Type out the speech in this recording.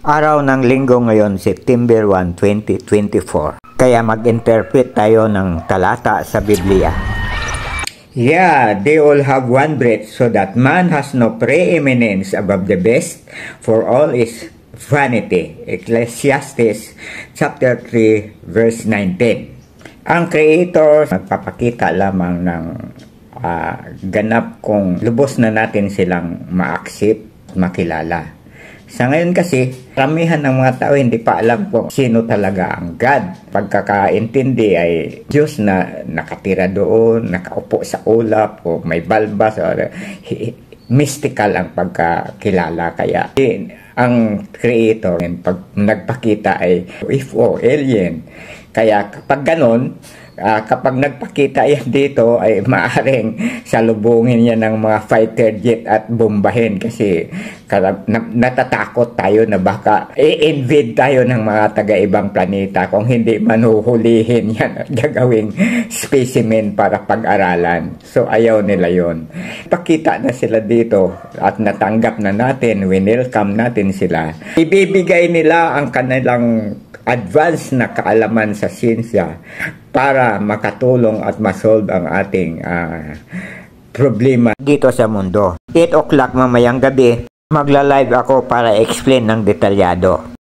Araw ng linggo ngayon, September 1, 2024. Kaya mag-interpret tayo ng talata sa Biblia. Yeah, they all have one breath, so that man has no preeminence above the best, for all is vanity. Ecclesiastes chapter 3, verse 19. Ang Creator nagpapakita lamang ng ganap kung lubos na natin silang ma-accept, makilala. Sa ngayon kasi, karamihan ng mga tao hindi pa alam kung sino talaga ang God. Pagkakaintindi ay Diyos na nakatira doon, nakaupo sa ulap, o may balbas, o mystical ang pagkakilala. Kaya ang Creator, pag nagpakita ay UFO, alien. Kaya kapag ganon, kapag nagpakita yan dito ay maaaring salubungin yan ng mga fighter jet at bombahin kasi natatakot tayo na baka i-invade tayo ng mga taga-ibang planeta kung hindi manuhulihin yan at gagawing specimen para pag-aralan. So ayaw nila yon. Pakita na sila dito at natanggap na natin, winelcome natin sila. Ibibigay nila ang kanilang advanced na kaalaman sa siyensya para makatulong at masolve ang ating problema dito sa mundo. 8 o'clock mamayang gabi, magla-live ako para explain ng detalyado.